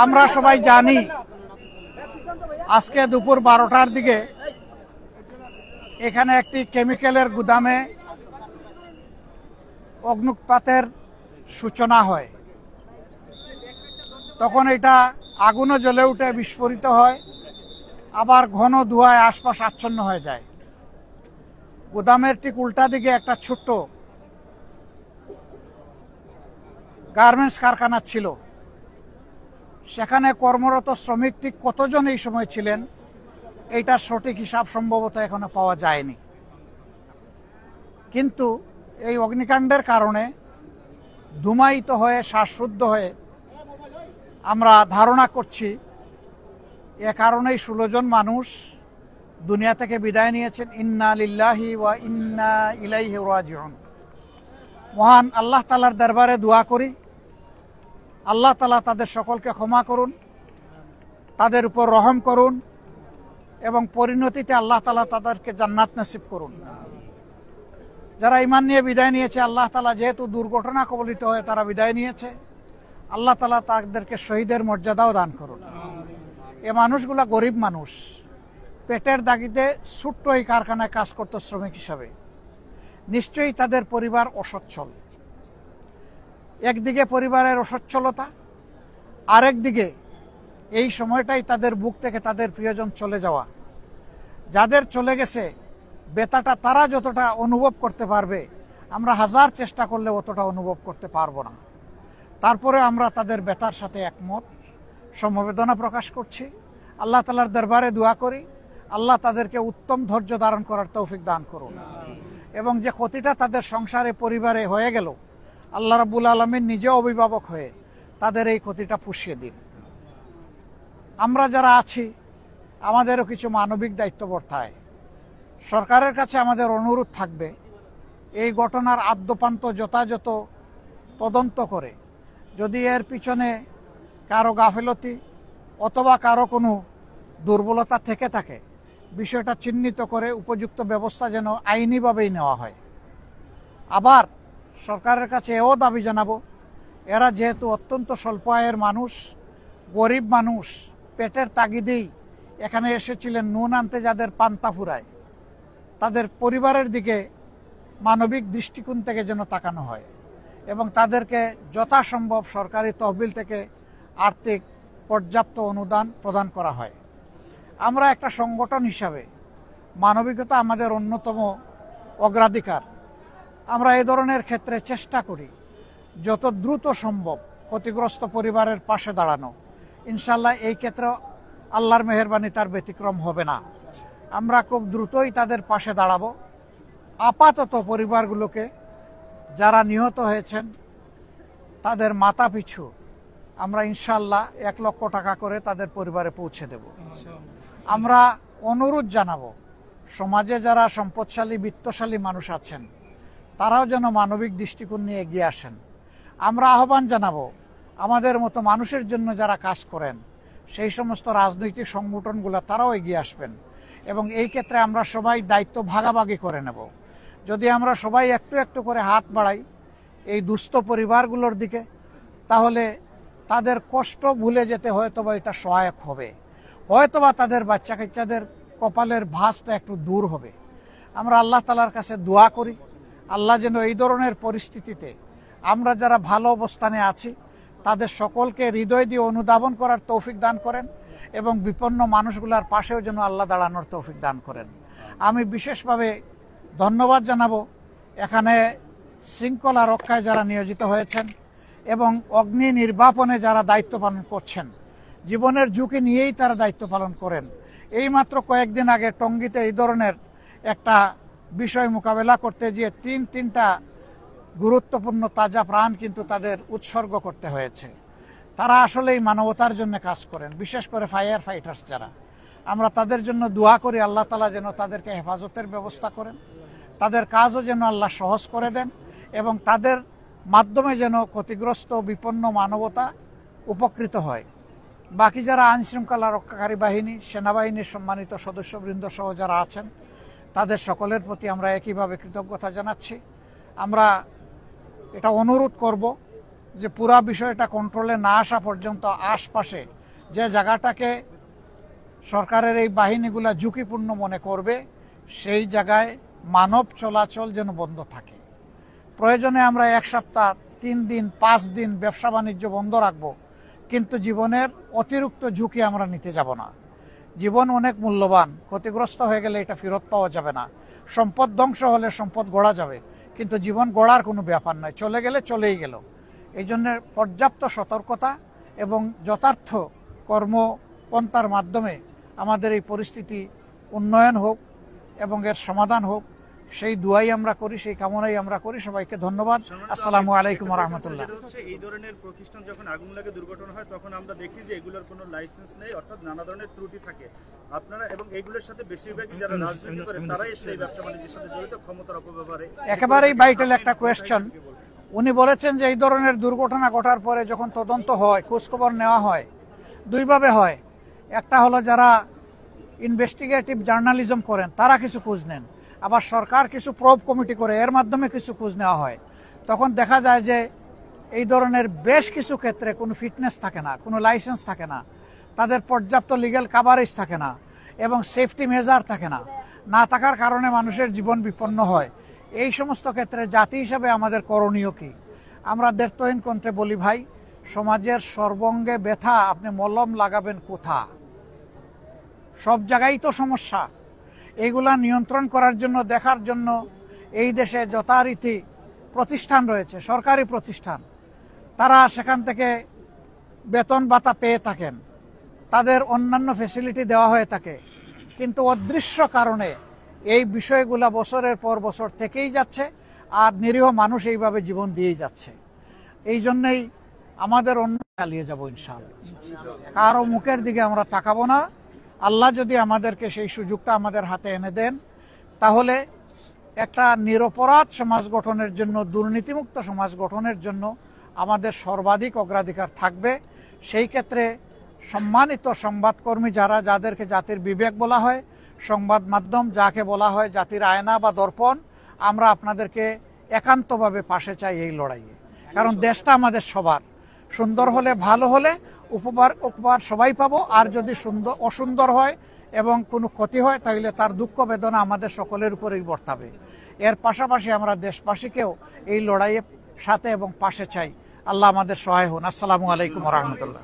আমরা সবাই জানি আজকে দুপুর 12টার দিকে এখানে একটি কেমিক্যালের গুদামে অগ্নুৎপাতের সূচনা হয়। তখন এটা আগুনও জ্বলে উঠে বিস্ফোরিত হয়, আবার ঘন ধোঁয়ায় আশপাশ আচ্ছন্ন হয়ে যায়। গুদামের ঠিক উল্টা দিকে একটা ছোট্ট গার্মেন্টস কারখানা ছিল। সেখানে কর্মরত শ্রমিক ঠিক কতজন এই সময় ছিলেন এইটার সঠিক হিসাব সম্ভবত এখনো পাওয়া যায়নি। কিন্তু এই অগ্নিকাণ্ডের কারণে ধূমায়িত হয়ে শ্বাসরুদ্ধ হয়ে আমরা ধারণা করছি এ কারণেই 16 জন মানুষ দুনিয়া থেকে বিদায় নিয়েছেন। ইন্না লিল্লাহি ওয়া ইন্না ইলাইহি রাজিউন। মহান আল্লাহ তাআলার দরবারে দোয়া করি, আল্লাহ তাআলা তাদের সকলকে ক্ষমা করুন, তাদের উপর রহম করুন এবং পরিণতিতে আল্লাহ তাআলা তাদেরকে জান্নাত নসিব করুন। যারা ঈমান নিয়ে বিদায় নিয়েছে, আল্লাহ তাআলা যেহেতু দুর্ঘটনা কবলিত হয়ে তারা বিদায় নিয়েছে, আল্লাহ তাআলা তাদেরকে শহীদের মর্যাদাও দান করুন। এ মানুষগুলা গরিব মানুষ, পেটের দাগিতে ছোট্ট এই কারখানায় কাজ করত শ্রমিক হিসাবে। নিশ্চয়ই তাদের পরিবার অসচ্ছল। একদিকে পরিবারের অসচ্ছলতা, আরেকদিকে এই সময়টাই তাদের বুক থেকে তাদের প্রিয়জন চলে যাওয়া। যাদের চলে গেছে ব্যথাটা তারা যতটা অনুভব করতে পারবে, আমরা হাজার চেষ্টা করলে অতটা অনুভব করতে পারবো না। তারপরে আমরা তাদের ব্যথার সাথে একমত, সমবেদনা প্রকাশ করছি। আল্লাহ তাআলার দরবারে দোয়া করি, আল্লাহ তাদেরকে উত্তম ধৈর্য ধারণ করার তৌফিক দান করুন এবং যে ক্ষতিটা তাদের সংসারে পরিবারে হয়ে গেল, আল্লাহ রাব্বুল আলামিন নিজে অভিভাবক হয়ে তাদের এই ক্ষতিটা পুষিয়ে দিন। আমরা যারা আছি আমাদেরও কিছু মানবিক দায়িত্ব বর্তায়। সরকারের কাছে আমাদের অনুরোধ থাকবে, এই ঘটনার আদ্যপান্ত যথাযথ তদন্ত করে যদি এর পিছনে কারো গাফিলতি অথবা কারো কোনো দুর্বলতা থেকে থাকে, বিষয়টা চিহ্নিত করে উপযুক্ত ব্যবস্থা যেন আইনিভাবেই নেওয়া হয়। আবার সরকারের কাছে এও দাবি জানাবো, এরা যেহেতু অত্যন্ত স্বল্প আয়ের মানুষ, গরিব মানুষ, পেটের তাগিদেই এখানে এসেছিলেন নুন আনতে, যাদের পান্তা ফুরায়, তাদের পরিবারের দিকে মানবিক দৃষ্টিকোণ থেকে যেন তাকানো হয় এবং তাদেরকে যথাসম্ভব সরকারি তহবিল থেকে আর্থিক পর্যাপ্ত অনুদান প্রদান করা হয়। আমরা একটা সংগঠন হিসাবে মানবিকতা আমাদের অন্যতম অগ্রাধিকার। আমরা এই ধরনের ক্ষেত্রে চেষ্টা করি যত দ্রুত সম্ভব ক্ষতিগ্রস্ত পরিবারের পাশে দাঁড়ানো। ইনশাল্লাহ এই ক্ষেত্রে আল্লাহর মেহেরবানি তার ব্যতিক্রম হবে না। আমরা খুব দ্রুতই তাদের পাশে দাঁড়াবো। আপাতত পরিবারগুলোকে যারা নিহত হয়েছেন তাদের মাথা পিছু আমরা ইনশাল্লাহ 1 লক্ষ টাকা করে তাদের পরিবারে পৌঁছে দেব। আমরা অনুরোধ জানাবো, সমাজে যারা সম্পদশালী বিত্তশালী মানুষ আছেন তারাও যেন মানবিক দৃষ্টিকোণ নিয়ে এগিয়ে আসেন। আমরা আহ্বান জানাবো, আমাদের মতো মানুষের জন্য যারা কাজ করেন সেই সমস্ত রাজনৈতিক সংগঠনগুলো তারাও এগিয়ে আসবেন এবং এই ক্ষেত্রে আমরা সবাই দায়িত্ব ভাগাভাগি করে নেব। যদি আমরা সবাই একটু একটু করে হাত বাড়াই এই দুস্থ পরিবারগুলোর দিকে, তাহলে তাদের কষ্ট ভুলে যেতে হয়তোবা এটা সহায়ক হবে, হয়তোবা তাদের বাচ্চা কাচ্চাদের কপালের ভাঁজটা একটু দূর হবে। আমরা আল্লাহ তাআলার কাছে দোয়া করি, আল্লাহ যেন এই ধরনের পরিস্থিতিতে আমরা যারা ভালো অবস্থানে আছি তাদের সকলকে হৃদয় দিয়ে অনুধাবন করার তৌফিক দান করেন এবং বিপন্ন মানুষগুলার পাশেও যেন আল্লাহ দাঁড়ানোর তৌফিক দান করেন। আমি বিশেষভাবে ধন্যবাদ জানাবো এখানে শৃঙ্খলা রক্ষায় যারা নিয়োজিত হয়েছেন এবং অগ্নি নির্বাপনে যারা দায়িত্ব পালন করছেন, জীবনের ঝুঁকি নিয়েই তারা দায়িত্ব পালন করেন। এইমাত্র কয়েকদিন আগে টঙ্গীতে এই ধরনের একটা বিষয় মোকাবেলা করতে গিয়ে তিনটা গুরুত্বপূর্ণ তাজা প্রাণ কিন্তু তাদের উৎসর্গ করতে হয়েছে। তারা আসলেই মানবতার জন্য কাজ করেন, বিশেষ করে ফায়ার ফাইটার্স যারা। আমরা তাদের জন্য দোয়া করি আল্লাহ তাআলা যেন তাদেরকে হেফাজতের ব্যবস্থা করেন, তাদের কাজও যেন আল্লাহ সহজ করে দেন এবং তাদের মাধ্যমে যেন ক্ষতিগ্রস্ত বিপন্ন মানবতা উপকৃত হয়। বাকি যারা আইনশৃঙ্খলা রক্ষাকারী বাহিনী, সেনাবাহিনীর সম্মানিত সদস্যবৃন্দ সহ যারা আছেন তাদের সকলের প্রতি আমরা একইভাবে কৃতজ্ঞতা জানাচ্ছি। আমরা এটা অনুরোধ করব যে পুরা বিষয়টা কন্ট্রোলে না আসা পর্যন্ত আশপাশে যে জায়গাটাকে সরকারের এই বাহিনীগুলা ঝুঁকিপূর্ণ মনে করবে সেই জায়গায় মানব চলাচল যেন বন্ধ থাকে। প্রয়োজনে আমরা 1 সপ্তাহ, 3 দিন, 5 দিন ব্যবসা বাণিজ্য বন্ধ রাখবো, কিন্তু জীবনের অতিরিক্ত ঝুঁকি আমরা নিতে যাব না। জীবন অনেক মূল্যবান, ক্ষতিগ্রস্ত হয়ে গেলে এটা ফেরত পাওয়া যাবে না। সম্পদ ধ্বংস হলে সম্পদ গড়া যাবে, কিন্তু জীবন গড়ার কোনো ব্যাপার নয়, চলে গেলে চলেই গেল। এই জন্য পর্যাপ্ত সতর্কতা এবং যথার্থ কর্মপন্থার মাধ্যমে আমাদের এই পরিস্থিতি উন্নয়ন হোক এবং এর সমাধান হোক, সেই দুয়াই আমরা করি, সেই কামনাই আমরা করি। সবাইকে ধন্যবাদ। আসসালামু আলাইকুম ওয়া রাহমাতুল্লাহ। এই ধরনের প্রতিষ্ঠান যখন আগুন লাগে, দুর্ঘটনা হয়, তখন আমরা দেখি যে এগুলোর কোনো লাইসেন্স নেই, অর্থাৎ নানা ধরনের ত্রুটি থাকে। আপনারা এবং এইগুলোর সাথে বেশিরভাগই যারা রাজনীতি করে তারাই এই ব্যবসা বাণিজ্যের সাথে জড়িত, ক্ষমতার অপব্যবহারে। একেবারেই ভাইটাল একটা কোয়েশ্চন। উনি বলেছেন যে এই ধরনের দুর্ঘটনা ঘটার পরে যখন তদন্ত হয়, খোঁজখবর নেওয়া হয়, দুইভাবে হয়। একটা হলো যারা ইনভেস্টিগেটিভ জার্নালিজম করেন তারা কিছু খোঁজ নেন, আবার সরকার কিছু প্রব কমিটি করে, এর মাধ্যমে কিছু খোঁজ নেওয়া হয়। তখন দেখা যায় যে এই ধরনের বেশ কিছু ক্ষেত্রে কোনো ফিটনেস থাকে না, কোনো লাইসেন্স থাকে না, তাদের পর্যাপ্ত লিগ্যাল কাভারেজ থাকে না এবং সেফটি মেজার থাকে না। না থাকার কারণে মানুষের জীবন বিপন্ন হয়। এই সমস্ত ক্ষেত্রে জাতি হিসাবে আমাদের করণীয় কি? আমরা দ্ব্যর্থহীন কণ্ঠে বলি, ভাই, সমাজের সর্বঙ্গে ব্যথা, আপনি মলম লাগাবেন কোথা? সব জায়গায় তো সমস্যা। এইগুলা নিয়ন্ত্রণ করার জন্য, দেখার জন্য এই দেশে যথারীতি প্রতিষ্ঠান রয়েছে, সরকারি প্রতিষ্ঠান, তারা সেখান থেকে বেতন ভাতা পেয়ে থাকেন, তাদের অন্যান্য ফ্যাসিলিটি দেওয়া হয়ে থাকে, কিন্তু অদৃশ্য কারণে এই বিষয়গুলা বছরের পর বছর থেকেই যাচ্ছে আর নিরীহ মানুষ এইভাবে জীবন দিয়েই যাচ্ছে। এই জন্যই আমাদের অন্য চালিয়ে যাব ইনশাআল্লাহ। কারো মুখের দিকে আমরা তাকাবো না। আল্লাহ যদি আমাদেরকে সেই সুযোগটা আমাদের হাতে এনে দেন, তাহলে একটা নিরপরাধ সমাজ গঠনের জন্য, দুর্নীতিমুক্ত সমাজ গঠনের জন্য আমাদের সর্বাধিক অগ্রাধিকার থাকবে। সেই ক্ষেত্রে সম্মানিত সংবাদকর্মী যারা, যাদেরকে জাতির বিবেক বলা হয়, সংবাদ মাধ্যম যাকে বলা হয় জাতির আয়না বা দর্পণ, আমরা আপনাদেরকে একান্তভাবে পাশে চাই এই লড়াইয়ে। কারণ দেশটা আমাদের সবার, সুন্দর হলে, ভালো হলে উপহার সবাই পাবো, আর যদি অসুন্দর হয় এবং কোনো ক্ষতি হয় তাহলে তার দুঃখ বেদনা আমাদের সকলের উপরেই বর্তাবে। এর পাশাপাশি আমরা দেশবাসীকেও এই লড়াইয়ের সাথে এবং পাশে চাই। আল্লাহ আমাদের সহায় হন। আসসালামু আলাইকুম ওয়া রাহমাতুল্লাহ।